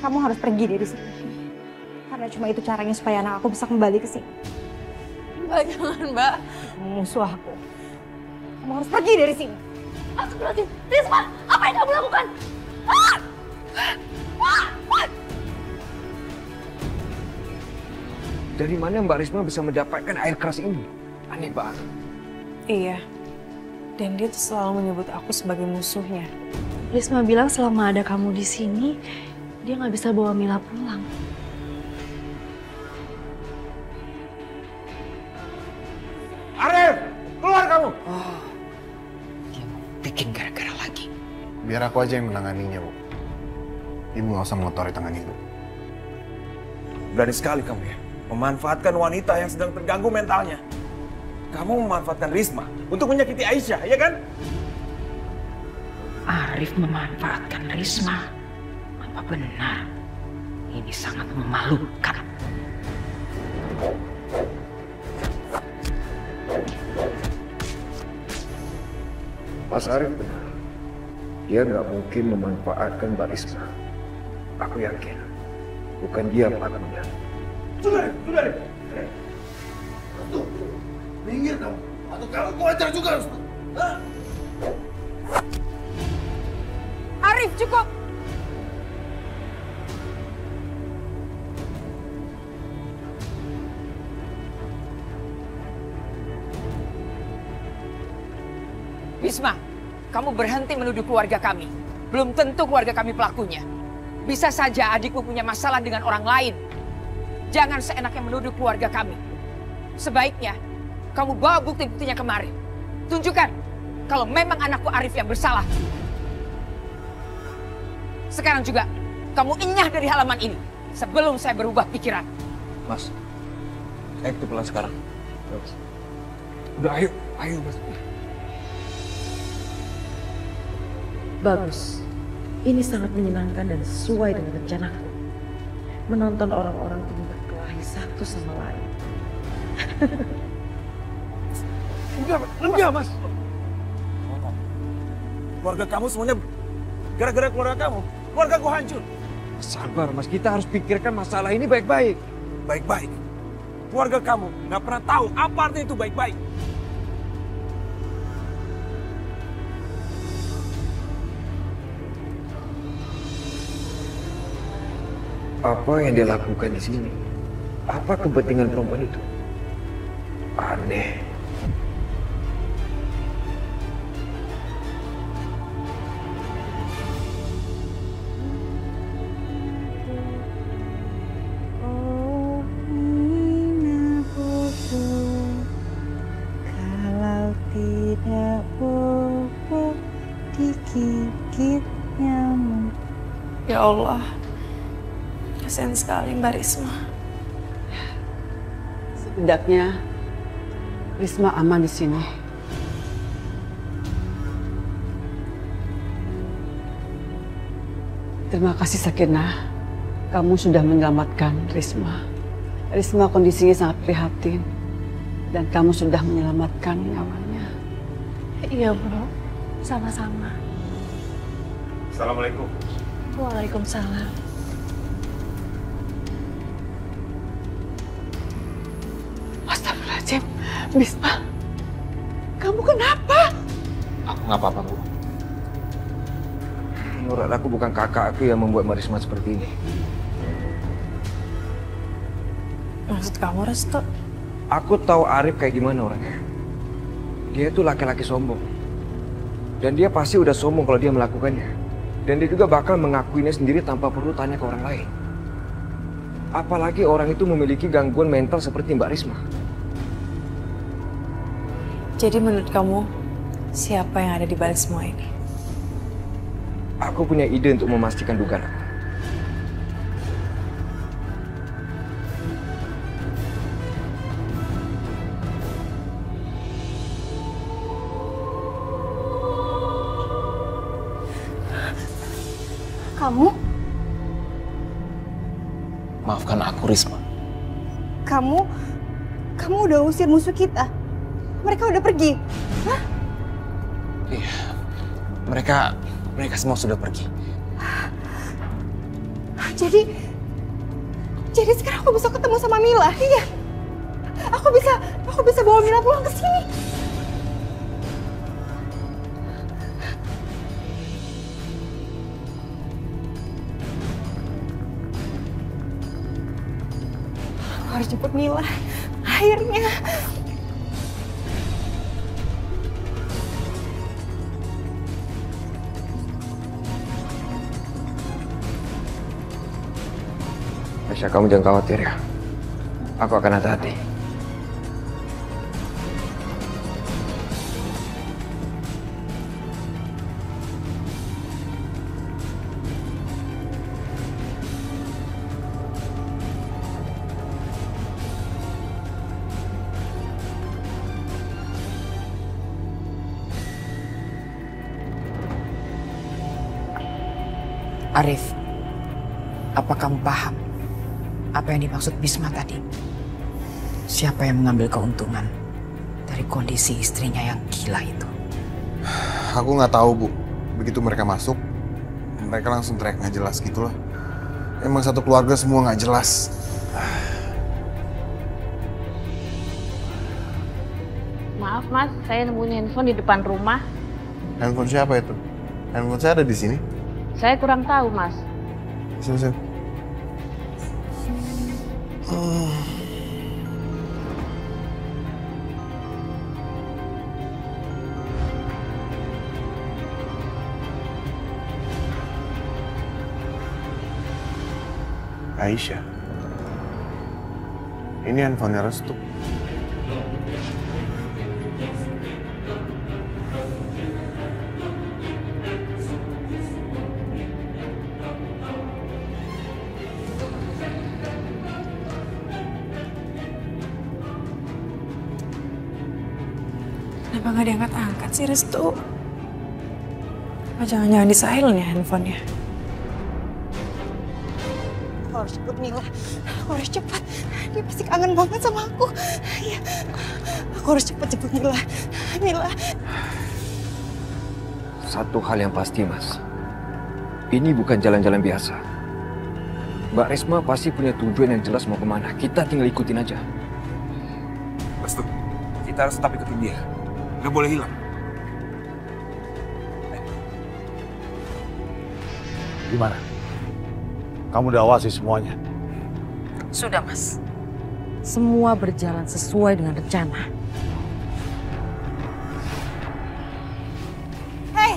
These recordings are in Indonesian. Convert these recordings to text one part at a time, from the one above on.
Kamu harus pergi dari sini. Karena cuma itu caranya supaya anak aku bisa kembali ke sini. Mbak, jangan, Mbak. Musuh aku. Kamu harus pergi dari sini. Astagfirullahaladzim. Risma, apa yang kamu lakukan? Ah! Dari mana Mbak Risma bisa mendapatkan air keras ini? Aneh banget. Iya. Dan dia tuh selalu menyebut aku sebagai musuhnya. Risma bilang selama ada kamu di sini, dia nggak bisa bawa Mila pulang. Arif! Keluar kamu! Oh, dia mau bikin gara-gara lagi. Biar aku aja yang menanganinya, Bu. Ibu nggak usah mengotori tangan Ibu. Berani sekali kamu ya, memanfaatkan wanita yang sedang terganggu mentalnya. Kamu memanfaatkan Risma untuk menyakiti Aisyah, ya kan? Arif memanfaatkan Risma. Apa benar? Ini sangat memalukan. Mas Arif benar. Dia nggak mungkin memanfaatkan Mbak Risma. Aku yakin. Bukan dia pelakunya. Sudah. Tuh, minggir kamu. Atau kamu kuajar juga, Ustaz. Hah? Arif, cukup! Risma, kamu berhenti menuduh keluarga kami. Belum tentu keluarga kami pelakunya. Bisa saja adikmu punya masalah dengan orang lain. Jangan seenaknya menuduh keluarga kami. Sebaiknya kamu bawa bukti-buktinya kemari. Tunjukkan kalau memang anakku Arif yang bersalah. Sekarang juga kamu enyah dari halaman ini sebelum saya berubah pikiran. Mas, saya ikut pulang sekarang. Udah ayo Mas. Bagus. Ini sangat menyenangkan dan sesuai dengan rencanaku. Menonton orang-orang ini berkelahi satu sama lain. Enggak, Mas. Keluarga kamu semuanya gara-gara keluarga kamu. Keluarga aku hancur. Sabar Mas, kita harus pikirkan masalah ini baik-baik. Baik-baik. Keluarga kamu nggak pernah tahu apa artinya itu baik-baik. Apa yang dia lakukan di sini? Apa kepentingan perempuan itu? Aneh. Kalau tidak boleh digigit nyamuk. Ya Allah. Kasihan sekali Mbak Risma. Setidaknya Risma aman di sini. Terima kasih Sakinah. Kamu sudah menyelamatkan Risma. Risma kondisinya sangat prihatin. Dan kamu sudah menyelamatkan nyawanya. Iya, Bro. Sama-sama. Assalamualaikum. Waalaikumsalam. Astagfirullahaladzim. Risma, kamu kenapa? Aku nggak apa-apa, Bu. Menurut aku bukan kakak aku yang membuat Mbak Risma seperti ini. Maksud kamu, Restu? Aku tahu Arif kayak gimana orangnya. Dia tuh laki-laki sombong. Dan dia pasti udah sombong kalau dia melakukannya. Dan dia juga bakal mengakuinya sendiri tanpa perlu tanya ke orang lain. Apalagi orang itu memiliki gangguan mental seperti Mbak Risma. Jadi menurut kamu, siapa yang ada di balik semua ini? Aku punya ide untuk memastikan dugaan aku. Kamu? Maafkan aku, Risma. Kamu udah usir musuh kita. Mereka udah pergi. Hah? Iya, mereka semua sudah pergi. Jadi sekarang aku bisa ketemu sama Mila, iya. Aku bisa bawa Mila pulang ke sini. Aku harus jemput Mila. Akhirnya. Aisyah, kamu jangan khawatir ya. Aku akan hati-hati. Arif, apa kamu paham apa yang dimaksud Bisma tadi? Siapa yang mengambil keuntungan dari kondisi istrinya yang gila itu? Aku nggak tahu, Bu. Begitu mereka masuk, mereka langsung teriak nggak jelas gitu loh. Emang satu keluarga semua nggak jelas. Maaf Mas, saya nemuin handphone di depan rumah. Handphone siapa itu? Handphone saya ada di sini. Saya kurang tahu Mas. Sini. Aisyah. Ini handphonenya Restu. Kenapa nggak diangkat-angkat sih Restu? Apa jangan-jangan di silent ya handphonenya? Aku harus jemput Mila. Aku harus cepat. Dia pasti kangen banget sama aku. Iya. Aku harus cepat jemput Mila. Mila. Satu hal yang pasti, Mas. Ini bukan jalan-jalan biasa. Mbak Risma pasti punya tujuan yang jelas mau kemana. Kita tinggal ikutin aja. Restu, kita harus tetap ikutin dia. Nggak boleh hilang. Gimana? Kamu udah awasi semuanya? Sudah, Mas. Semua berjalan sesuai dengan rencana. Hei!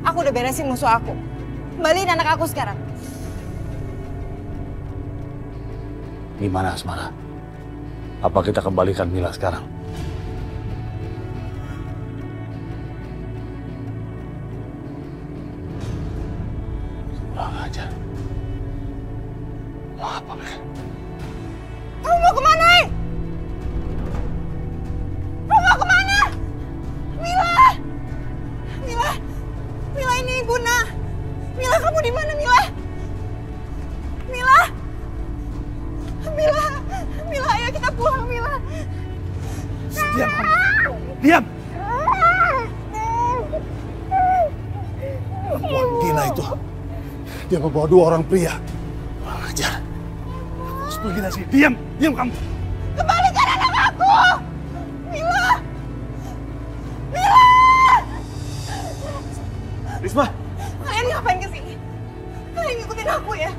Aku udah beresin musuh aku. Kembaliin anak aku sekarang. Gimana, Asmara? Apa kita kembalikan Mila sekarang? Kurang ajar. Mau apa mereka? Kamu mau kemana? Kamu mau kemana? Mila! Mila! Mila, ini Ibuna. Mila, kamu di mana, Mila? Mila! Mila! Mila, ayo kita pulang, Mila. Diam kamu! Diam! Perempuan gila itu. Dia membawa dua orang pria. Kurang ajar. Harus pergi dari sini. Diam! Diam kamu! Kembalikan anak aku! Mila! Mila! Risma! Kalian ngapain kesini? Kalian ngikutin aku ya?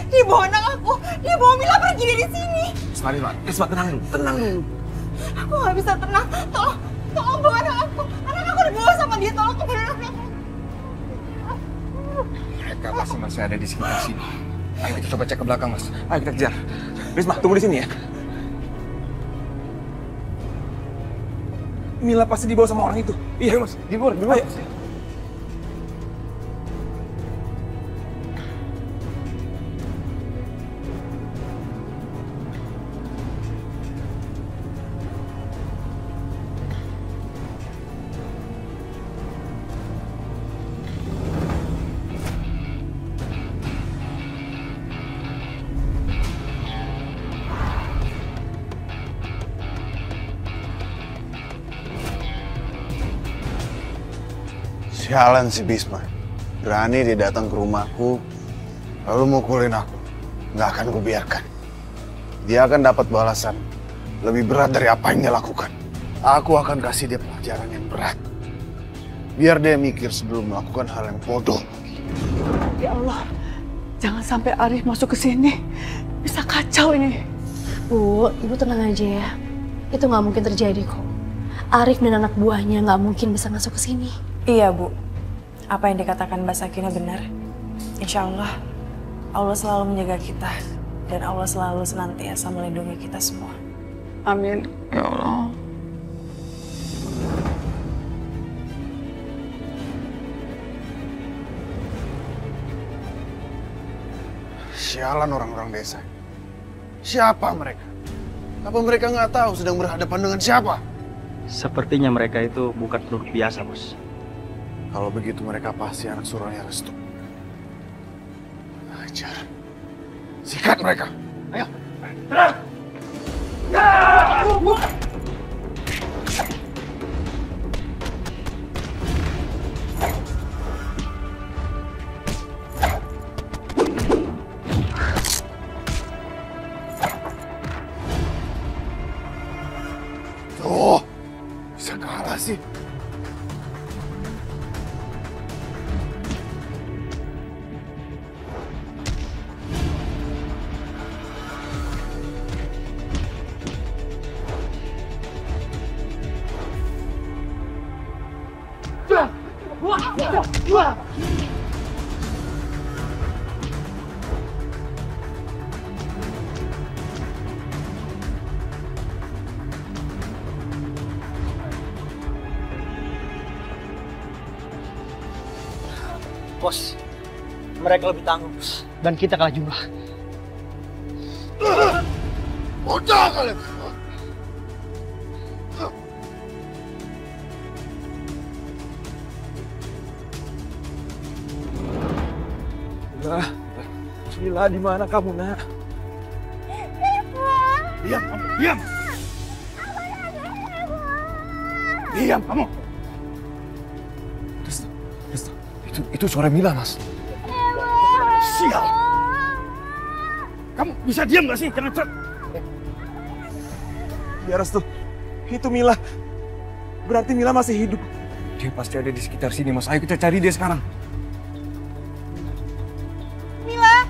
Dia bawa anak aku, dia bawa Mila pergi dari sini. Risma, tenang dulu, tenang dulu. Aku nggak bisa tenang. Tolong bawa anak aku. Anak aku dibawa sama dia. Tolong kembali anak aku. Mereka pasti masih ada di sekitar sini. Ayo kita coba cek ke belakang, Mas. Ayo kita kejar. Risma, tunggu di sini ya. Mila pasti dibawa sama orang itu. Iya, Mas. Dibawa. Ayo. Sialan si Bisma. Berani dia datang ke rumahku, lalu mukulin aku. Nggak akan kubiarkan. Dia akan dapat balasan lebih berat dari apa yang dia lakukan. Aku akan kasih dia pelajaran yang berat. Biar dia mikir sebelum melakukan hal yang bodoh. Ya Allah, jangan sampai Arif masuk ke sini. Bisa kacau ini. Bu, Ibu tenang aja ya. Itu nggak mungkin terjadi kok. Arif dan anak buahnya nggak mungkin bisa masuk ke sini. Iya, Bu. Apa yang dikatakan Mbak Sakina benar. Insya Allah, Allah selalu menjaga kita. Dan Allah selalu senantiasa melindungi kita semua. Amin. Ya Allah. Sialan orang-orang desa. Siapa mereka? Apa mereka nggak tahu sedang berhadapan dengan siapa? Sepertinya mereka itu bukan penduduk biasa, Bos. Kalau begitu mereka pasti anak suruhannya Restu. Ajar. Sikat mereka. Ayo. Terang. Oh, bisa kalah sih. Bos, mereka lebih tangguh, Bos. Dan kita kalah jumlah. Bocah kalian! Bismillah, di mana kamu, Nak? Diam, kamu, diam! Diam, kamu! Itu suara Mila, Mas. Sial! Kamu bisa diam gak sih? Jangan cat! Ya Restu, itu Mila. Berarti Mila masih hidup. Dia pasti ada di sekitar sini, Mas. Ayo kita cari dia sekarang. Mila!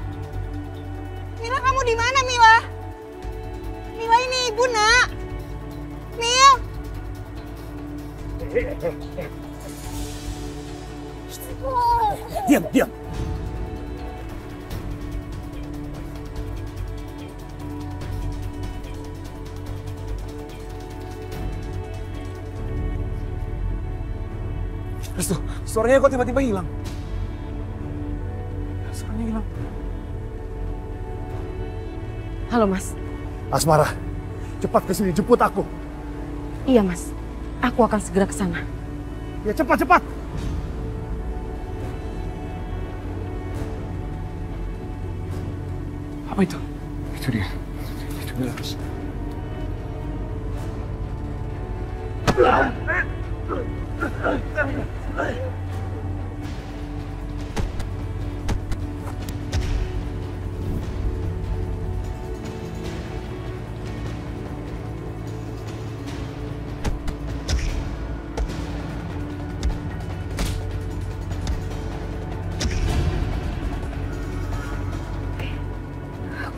Mila, kamu di mana, Mila? Mila, ini Ibu, Nak. Mil! Diam, diam! Restu, suaranya kok tiba-tiba hilang? Suaranya hilang. Halo, Mas. Asmara, cepat ke sini, jemput aku. Iya, Mas. Aku akan segera ke sana. Ya, cepat, cepat! Apa itu? Itu dia. Itu Mila, Mas.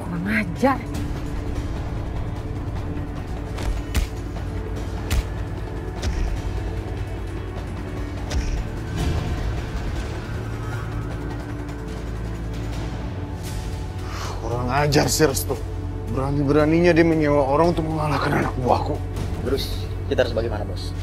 Kurang ajar. Kurang ajar sih Restu. Berani-beraninya dia menyewa orang untuk mengalahkan anak buahku. Terus kita harus bagaimana, Bos?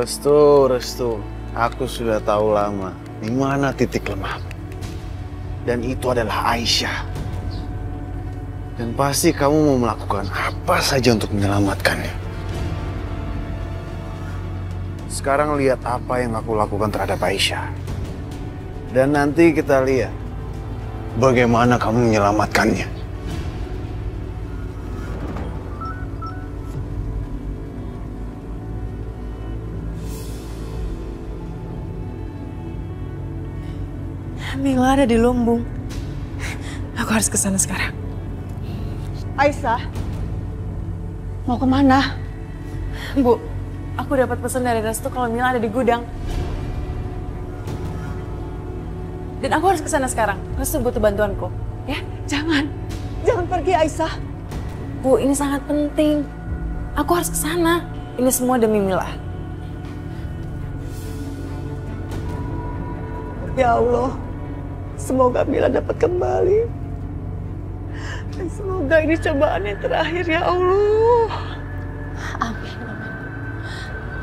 Restu, aku sudah tahu lama di mana titik lemah. Dan itu adalah Aisyah. Dan pasti kamu mau melakukan apa saja untuk menyelamatkannya. Sekarang lihat apa yang aku lakukan terhadap Aisyah. Dan nanti kita lihat bagaimana kamu menyelamatkannya. Mila ada di Lumbung. Aku harus ke sana sekarang. Aisyah, mau kemana? Bu, aku dapat pesan dari Restu kalau Mila ada di gudang. Dan aku harus ke sana sekarang. Restu butuh bantuanku, ya? Jangan pergi Aisyah. Bu, ini sangat penting. Aku harus ke sana. Ini semua demi Mila. Ya Allah, semoga Mila dapat kembali. Dan semoga ini cobaan yang terakhir ya Allah. Amin, amin.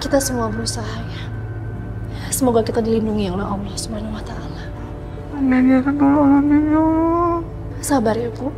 Kita semua berusaha ya. Semoga kita dilindungi oleh Allah Subhanahu wa Ta'ala. Amin ya Rabbal Alamin ya Allah. Sabar ya Bu.